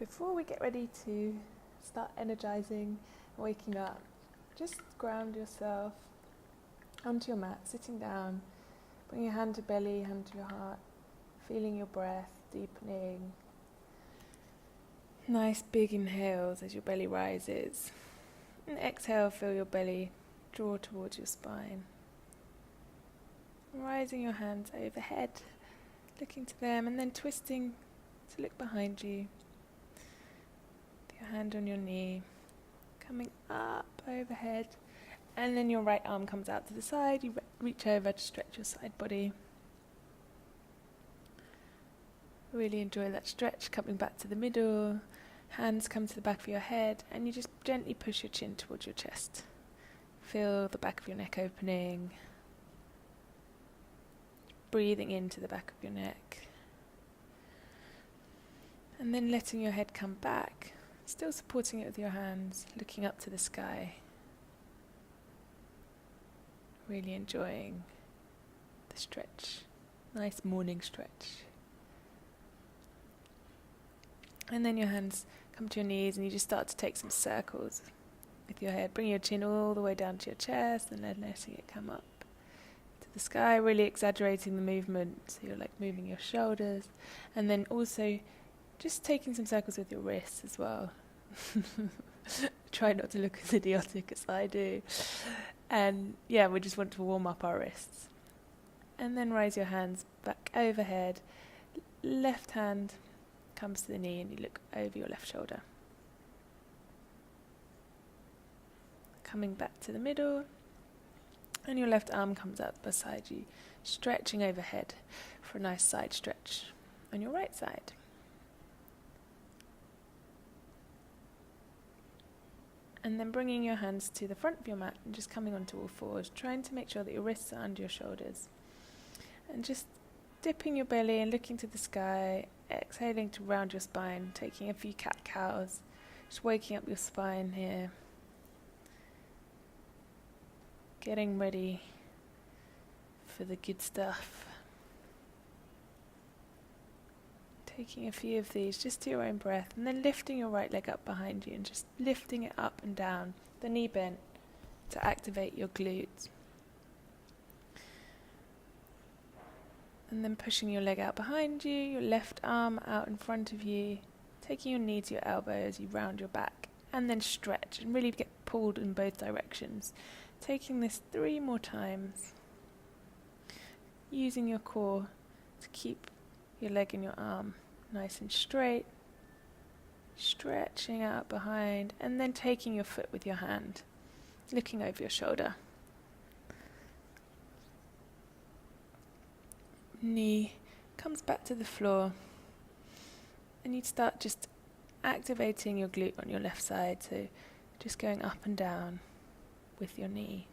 Before we get ready to start energizing, waking up, just ground yourself onto your mat, sitting down. Bring your hand to belly, hand to your heart, feeling your breath deepening. Nice big inhales as your belly rises. And exhale, feel your belly draw towards your spine. Rising your hands overhead, looking to them, and then twisting to look behind you. Your hand on your knee, coming up overhead, and then your right arm comes out to the side. You reach over to stretch your side body. Really enjoy that stretch, coming back to the middle. Hands come to the back of your head, and you just gently push your chin towards your chest. Feel the back of your neck opening. Breathing into the back of your neck. And then letting your head come back. Still supporting it with your hands, looking up to the sky. Really enjoying the stretch. Nice morning stretch. And then your hands come to your knees and you just start to take some circles with your head. Bring your chin all the way down to your chest and then letting it come up to the sky, really exaggerating the movement. So you're like moving your shoulders and then also just taking some circles with your wrists as well. Try not to look as idiotic as I do. And yeah, we just want to warm up our wrists. And then raise your hands back overhead. Left hand comes to the knee and you look over your left shoulder. Coming back to the middle. And your left arm comes out beside you, stretching overhead for a nice side stretch on your right side. And then bringing your hands to the front of your mat and just coming onto all fours, trying to make sure that your wrists are under your shoulders. And just dipping your belly and looking to the sky, exhaling to round your spine, taking a few cat-cows, just waking up your spine here. Getting ready for the good stuff. Taking a few of these just to your own breath and then lifting your right leg up behind you and just lifting it up and down, the knee bent, to activate your glutes. And then pushing your leg out behind you, your left arm out in front of you, taking your knee to your elbow as you round your back and then stretch and really get pulled in both directions. Taking this 3 more times, using your core to keep your leg and your arm nice and straight, stretching out behind, and then taking your foot with your hand, looking over your shoulder. Knee comes back to the floor, and you start just activating your glute on your left side, so just going up and down with your knee.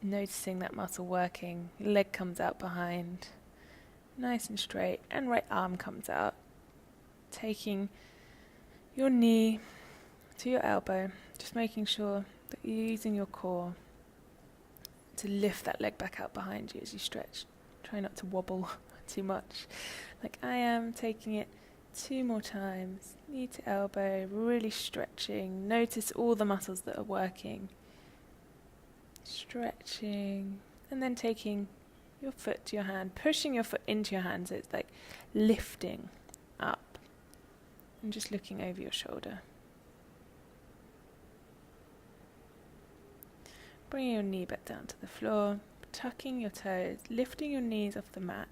Noticing that muscle working, leg comes out behind, nice and straight, and right arm comes out. Taking your knee to your elbow, just making sure that you're using your core to lift that leg back out behind you as you stretch. Try not to wobble too much. Like I am, taking it 2 more times, knee to elbow, really stretching. Notice all the muscles that are working. Stretching, and then taking your foot to your hand, pushing your foot into your hand so it's like lifting up and just looking over your shoulder. Bringing your knee back down to the floor, tucking your toes, lifting your knees off the mat,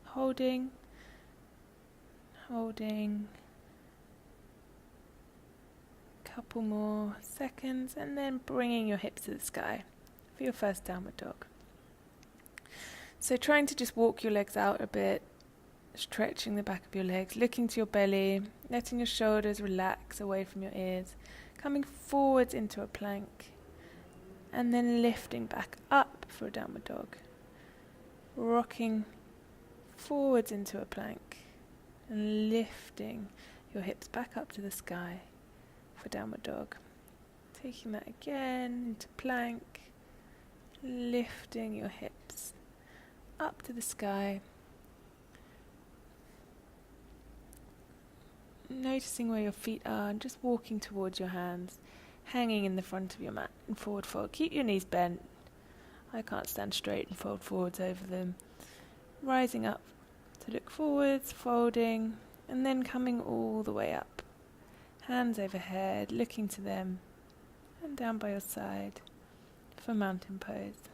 holding, couple more seconds, and then bringing your hips to the sky for your first downward dog. So trying to just walk your legs out a bit, stretching the back of your legs, looking to your belly, letting your shoulders relax away from your ears, coming forwards into a plank, and then lifting back up for a downward dog. Rocking forwards into a plank, and lifting your hips back up to the sky for downward dog. Taking that again into plank, lifting your hips up to the sky noticing where your feet are and just walking towards your hands, hanging in the front of your mat and forward fold. Keep your knees bent. I can't stand straight and fold forwards over them. Rising up to look forwards, folding, and then coming all the way up. Hands overhead, looking to them, and down by your side for mountain pose.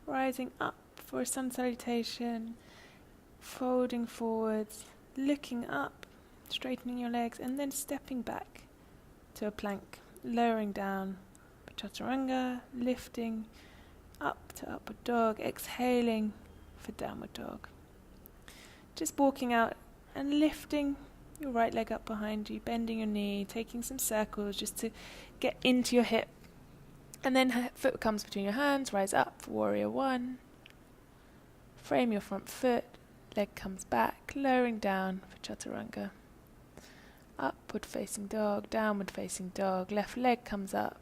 Rising up for a sun salutation, folding forwards, looking up, straightening your legs, and then stepping back to a plank, lowering down for chaturanga, lifting up to upward dog, exhaling for downward dog. Just walking out and lifting your right leg up behind you, bending your knee, taking some circles just to get into your hip. And then foot comes between your hands, rise up for warrior one. Frame your front foot, leg comes back, lowering down for chaturanga. Upward facing dog, downward facing dog, left leg comes up,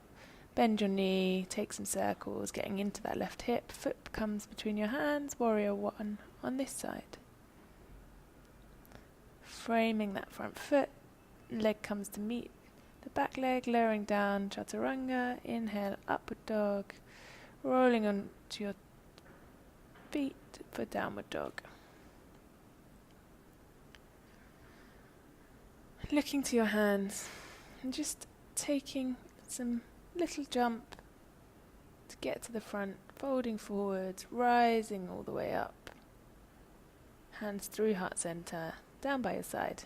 bend your knee, take some circles, getting into that left hip, foot comes between your hands, warrior one on this side. Framing that front foot, leg comes to meet the back leg, lowering down, chaturanga, inhale, upward dog, rolling onto your feet for downward dog. Looking to your hands and just taking some little jump to get to the front, folding forwards, rising all the way up. Hands through heart center, down by your side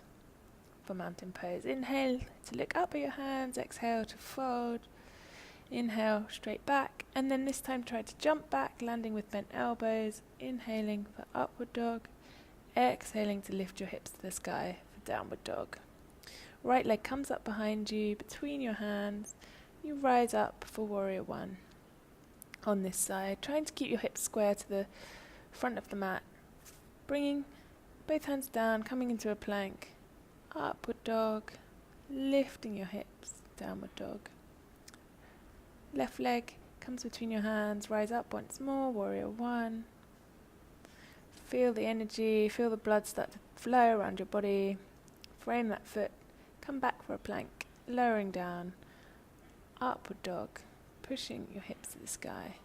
for mountain pose. Inhale to look up at your hands, exhale to fold. Inhale, straight back, and then this time try to jump back, landing with bent elbows. Inhaling for upward dog, exhaling to lift your hips to the sky for downward dog. Right leg comes up behind you, between your hands. You rise up for warrior one on this side, trying to keep your hips square to the front of the mat. Bringing both hands down, coming into a plank. Upward dog, lifting your hips, downward dog. Left leg comes between your hands, rise up once more, warrior one. Feel the energy, feel the blood start to flow around your body. Frame that foot, come back for a plank, lowering down. Upward dog, pushing your hips to the sky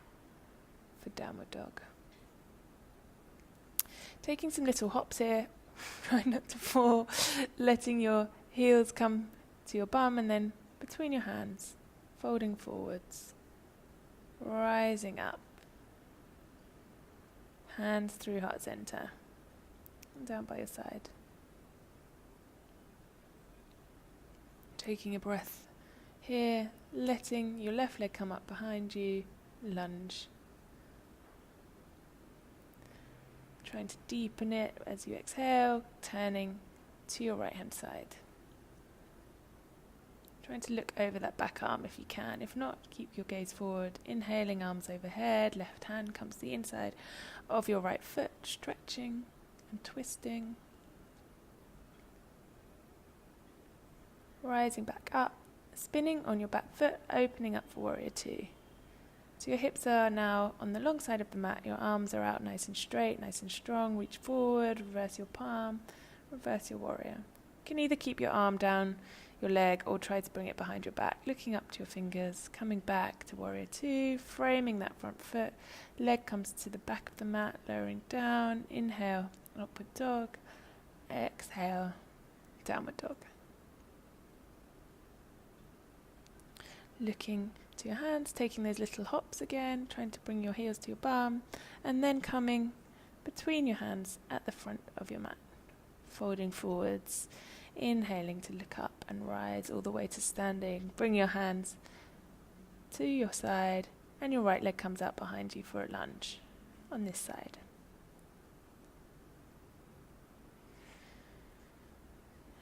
for downward dog. Taking some little hops here, try not to fall, letting your heels come to your bum and then between your hands, folding forwards, rising up, hands through heart center, and down by your side. Taking a breath here, letting your left leg come up behind you, lunge. Trying to deepen it as you exhale, turning to your right hand side. Trying to look over that back arm if you can. If not, keep your gaze forward. Inhaling, arms overhead, left hand comes to the inside of your right foot, stretching and twisting. Rising back up, spinning on your back foot, opening up for warrior two. So your hips are now on the long side of the mat, your arms are out nice and straight, nice and strong, reach forward, reverse your palm, reverse your warrior. You can either keep your arm down your leg or try to bring it behind your back, looking up to your fingers, coming back to warrior two, framing that front foot, leg comes to the back of the mat, lowering down, inhale, upward dog, exhale, downward dog. Looking to your hands, taking those little hops again, trying to bring your heels to your bum, and then coming between your hands at the front of your mat, folding forwards, inhaling to look up and rise all the way to standing. Bring your hands to your side, and your right leg comes out behind you for a lunge on this side.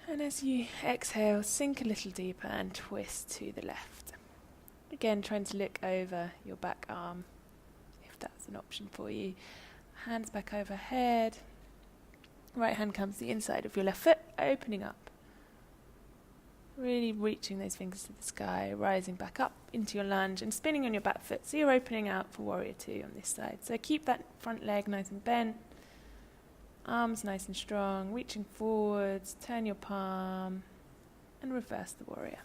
And as you exhale, sink a little deeper and twist to the left. Again, trying to look over your back arm, if that's an option for you. Hands back overhead. Right hand comes to the inside of your left foot, opening up. Really reaching those fingers to the sky, rising back up into your lunge and spinning on your back foot. So you're opening out for warrior two on this side. So keep that front leg nice and bent. Arms nice and strong, reaching forwards, turn your palm and reverse the warrior.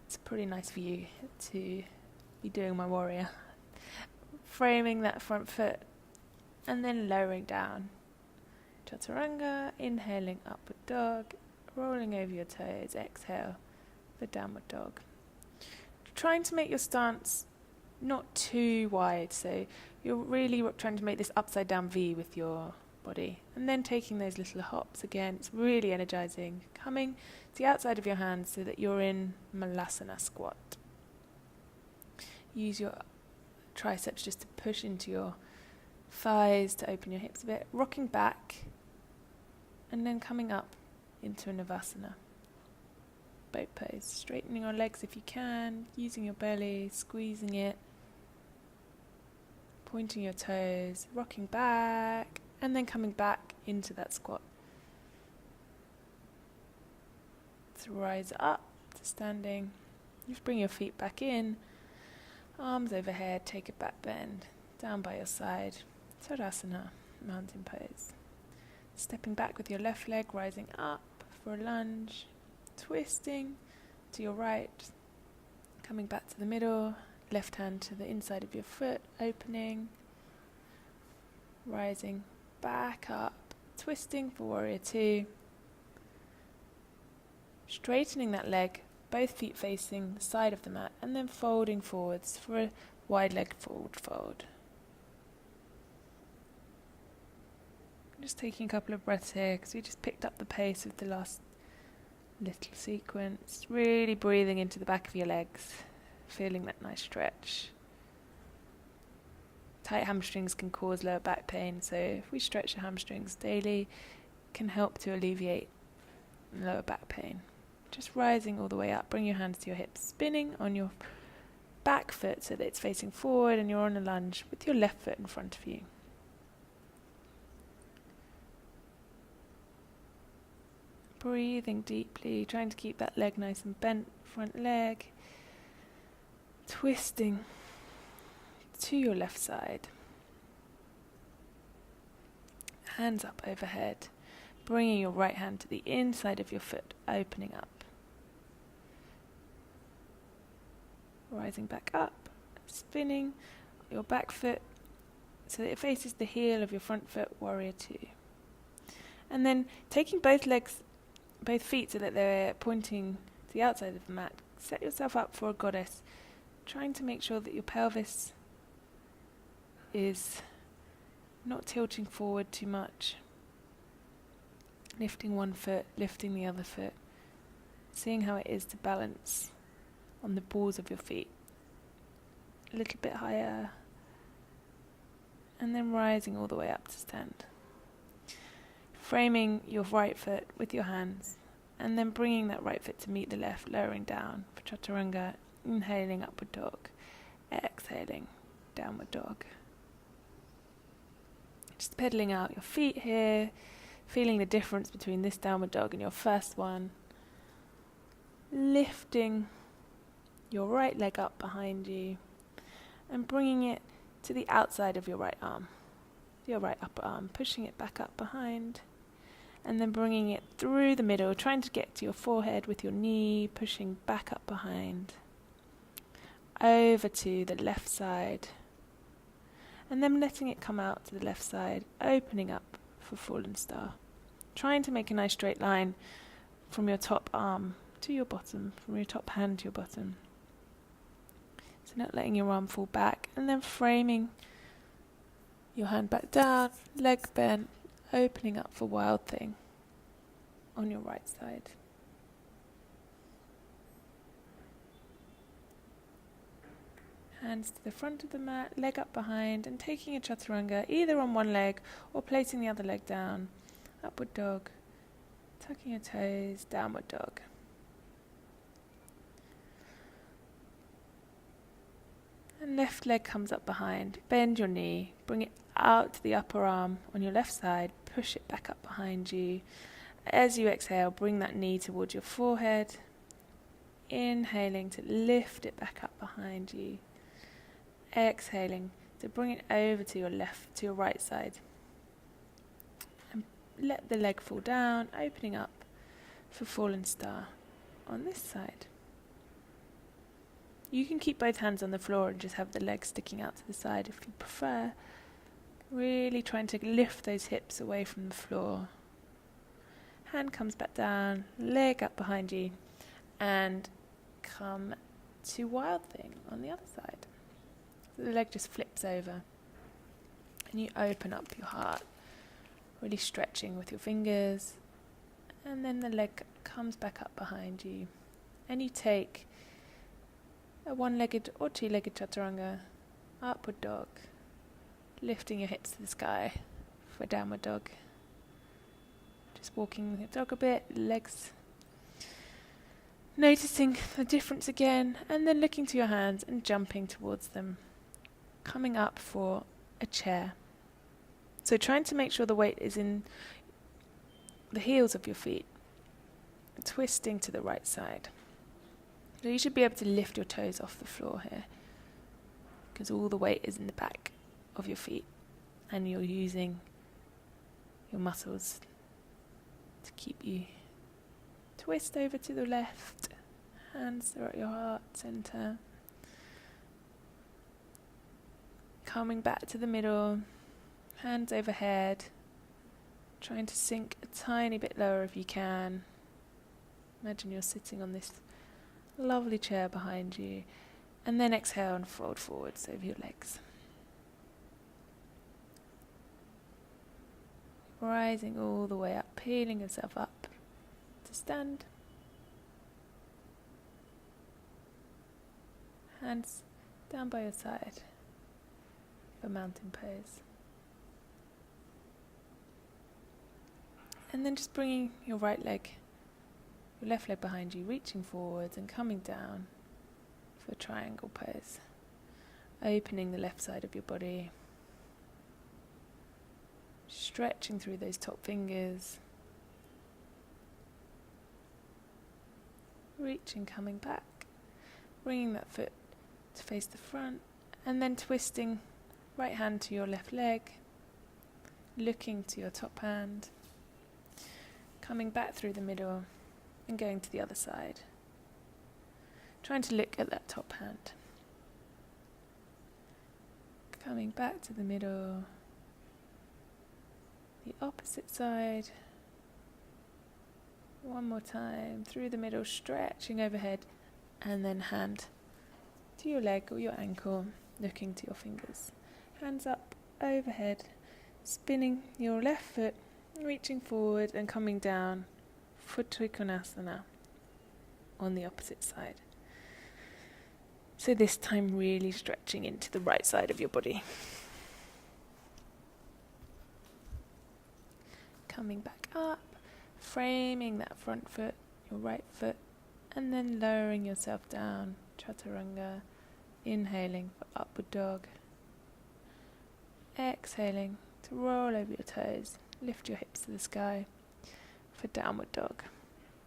It's a pretty nice view to be doing my warrior. Framing that front foot and then lowering down. Chaturanga, inhaling upward dog, rolling over your toes, exhale for downward dog. Trying to make your stance not too wide, so you're really trying to make this upside down V with your body, and then taking those little hops again. It's really energizing. Coming to the outside of your hands so that you're in Malasana squat. Use your triceps just to push into your thighs to open your hips a bit, rocking back and then coming up into a Navasana. Boat pose, straightening your legs if you can, using your belly, squeezing it, pointing your toes, rocking back and then coming back into that squat. So rise up to standing, just bring your feet back in, arms overhead, take a back bend, down by your side, Tadasana, mountain pose. Stepping back with your left leg, rising up for a lunge, twisting to your right, coming back to the middle, left hand to the inside of your foot, opening, rising back up, twisting for warrior two, straightening that leg, both feet facing the side of the mat, and then folding forwards for a wide leg forward fold. Just taking a couple of breaths here because we just picked up the pace of the last little sequence. Really breathing into the back of your legs, feeling that nice stretch. Tight hamstrings can cause lower back pain, so if we stretch the hamstrings daily, it can help to alleviate lower back pain. Just rising all the way up, bring your hands to your hips, spinning on your back foot so that it's facing forward and you're on a lunge with your left foot in front of you. Breathing deeply, trying to keep that leg nice and bent, front leg. Twisting to your left side. Hands up overhead, bringing your right hand to the inside of your foot, opening up. Rising back up, spinning your back foot so that it faces the heel of your front foot, warrior two. And then taking both feet so that they're pointing to the outside of the mat, set yourself up for a goddess, trying to make sure that your pelvis is not tilting forward too much. Lifting one foot, lifting the other foot, seeing how it is to balance on the balls of your feet. A little bit higher, and then rising all the way up to stand. Framing your right foot with your hands, and then bringing that right foot to meet the left, lowering down for Chaturanga, inhaling upward dog, exhaling downward dog. Just pedaling out your feet here, feeling the difference between this downward dog and your first one. Lifting your right leg up behind you and bringing it to the outside of your right arm, your right upper arm, pushing it back up behind and then bringing it through the middle, trying to get to your forehead with your knee, pushing back up behind, over to the left side, and then letting it come out to the left side, opening up for Fallen Star. Trying to make a nice straight line from your top arm to your bottom, from your top hand to your bottom. So not letting your arm fall back, and then framing your hand back down, leg bent, opening up for Wild Thing on your right side. Hands to the front of the mat, leg up behind, and taking a chaturanga either on one leg or placing the other leg down. Upward dog, tucking your toes, downward dog. And left leg comes up behind. Bend your knee, bring it out to the upper arm on your left side, push it back up behind you. As you exhale, bring that knee towards your forehead. Inhaling to lift it back up behind you. Exhaling to bring it over to your right side. let the leg fall down, opening up for fallen star on this side. You can keep both hands on the floor and just have the legs sticking out to the side if you prefer. Really trying to lift those hips away from the floor. Hand comes back down, leg up behind you, and come to Wild Thing on the other side. So the leg just flips over, and you open up your heart, really stretching with your fingers, and then the leg comes back up behind you, and you take a one-legged or two-legged chaturanga, upward dog, lifting your hips to the sky for downward dog. Just walking the dog a bit, legs, noticing the difference again, and then looking to your hands and jumping towards them, coming up for a chair. So trying to make sure the weight is in the heels of your feet, twisting to the right side. So you should be able to lift your toes off the floor here, because all the weight is in the back of your feet, and you're using your muscles to keep you. Twist over to the left, hands are at your heart center. Coming back to the middle, hands overhead, trying to sink a tiny bit lower if you can. Imagine you're sitting on this lovely chair behind you, and then exhale and fold forwards over your legs. Rising all the way up, peeling yourself up to stand. Hands down by your side for mountain pose. And then just bringing your right leg, your left leg behind you, reaching forwards and coming down for triangle pose. Opening the left side of your body. Stretching through those top fingers. Reaching, coming back. Bringing that foot to face the front. And then twisting right hand to your left leg. Looking to your top hand. Coming back through the middle and going to the other side. Trying to look at that top hand. Coming back to the middle. The opposite side. One more time. Through the middle, stretching overhead. And then hand to your leg or your ankle, looking to your fingers. Hands up, overhead. Spinning your left foot, reaching forward and coming down for Trikonasana on the opposite side. So this time really stretching into the right side of your body. Coming back up, framing that front foot, your right foot, and then lowering yourself down, Chaturanga, inhaling for upward dog, exhaling to roll over your toes, lift your hips to the sky for downward dog.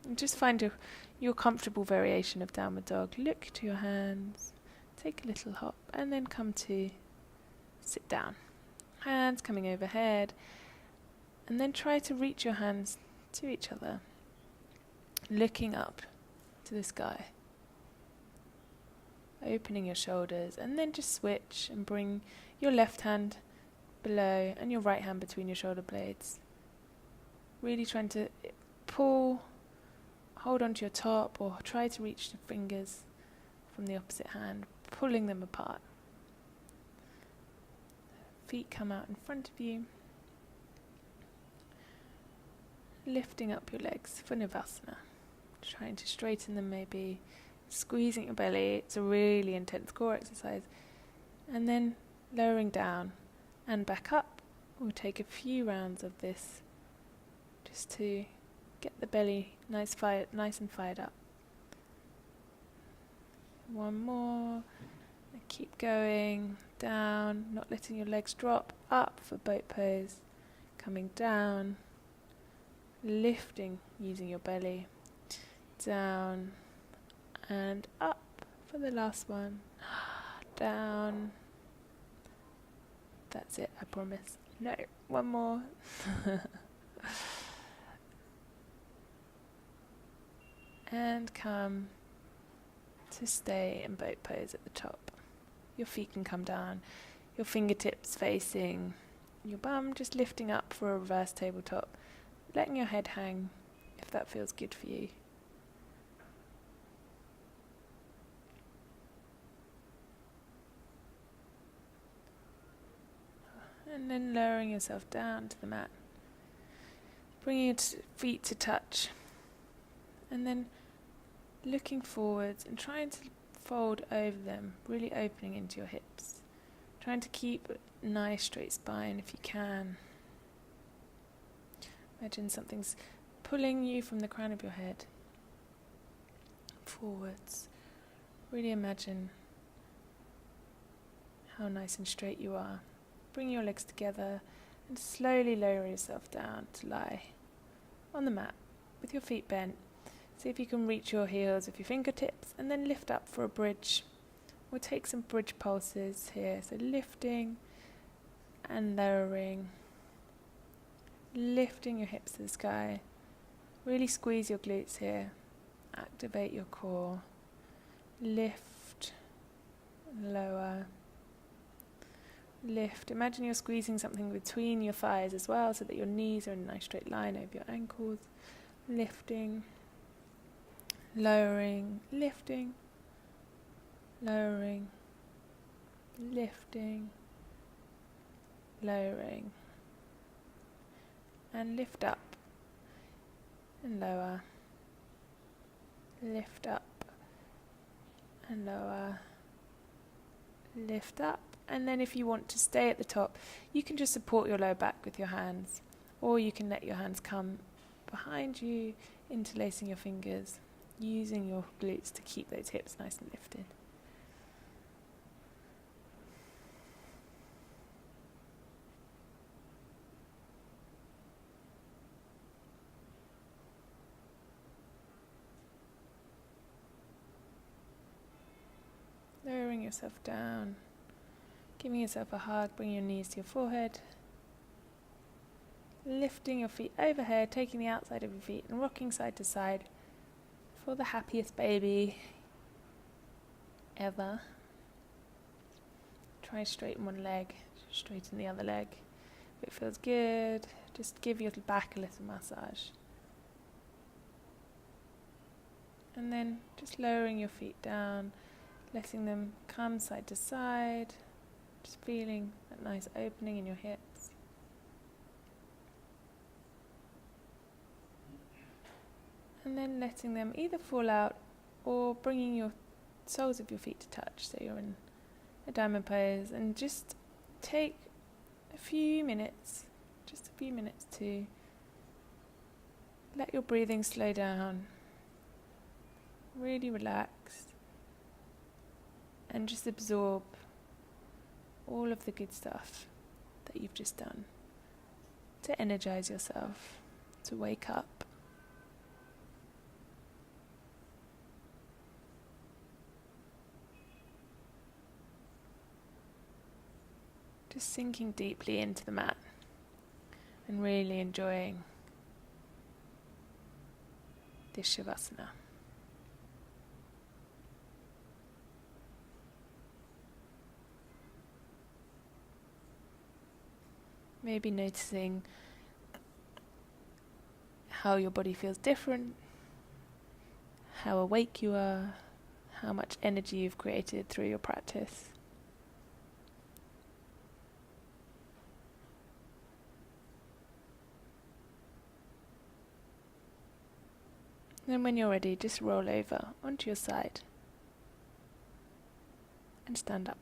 And just find your comfortable variation of downward dog. Look to your hands, take a little hop, and then come to sit down. Hands coming overhead, and then try to reach your hands to each other, looking up to the sky. Opening your shoulders, and then just switch and bring your left hand below and your right hand between your shoulder blades. Really trying to pull, hold onto your top, or try to reach the fingers from the opposite hand, pulling them apart. Feet come out in front of you. Lifting up your legs for Navasana. Trying to straighten them, maybe squeezing your belly. It's a really intense core exercise. And then lowering down and back up. We'll take a few rounds of this just to get the belly nice and fired up. One more. And keep going. Down, not letting your legs drop. Up for boat pose. Coming down. Lifting using your belly. Down and up for the last one. Down. That's it, I promise. No, one more. And come to stay in boat pose at the top. Your feet can come down, your fingertips facing your bum, just lifting up for a reverse tabletop, letting your head hang if that feels good for you. And then lowering yourself down to the mat, bringing your feet to touch, and then looking forwards and trying to fold over them, really opening into your hips. Trying to keep a nice straight spine if you can. Imagine something's pulling you from the crown of your head forwards. Really imagine how nice and straight you are. Bring your legs together and slowly lower yourself down to lie on the mat with your feet bent. See if you can reach your heels with your fingertips and then lift up for a bridge. We'll take some bridge pulses here. So lifting and lowering. Lifting your hips to the sky. Really squeeze your glutes here. Activate your core. Lift, lower. Lift. Imagine you're squeezing something between your thighs as well so that your knees are in a nice straight line over your ankles. Lifting, lowering, lifting, lowering, lifting, lowering, and lift up and lower, lift up and lower, lift up. And then if you want to stay at the top, you can just support your lower back with your hands, or you can let your hands come behind you, interlacing your fingers, using your glutes to keep those hips nice and lifted. Lowering yourself down, giving yourself a hug, bringing your knees to your forehead, lifting your feet overhead, taking the outside of your feet and rocking side to side for the happiest baby ever. Try straighten one leg, straighten the other leg. If it feels good, just give your back a little massage. And then just lowering your feet down, letting them come side to side, just feeling that nice opening in your hips. And then letting them either fall out or bringing your soles of your feet to touch, so you're in a diamond pose, and just take a few minutes to let your breathing slow down, really relax, and just absorb all of the good stuff that you've just done to energize yourself, to wake up. Just sinking deeply into the mat and really enjoying this Shavasana. Maybe noticing how your body feels different, how awake you are, how much energy you've created through your practice. Then when you're ready, just roll over onto your side and stand up.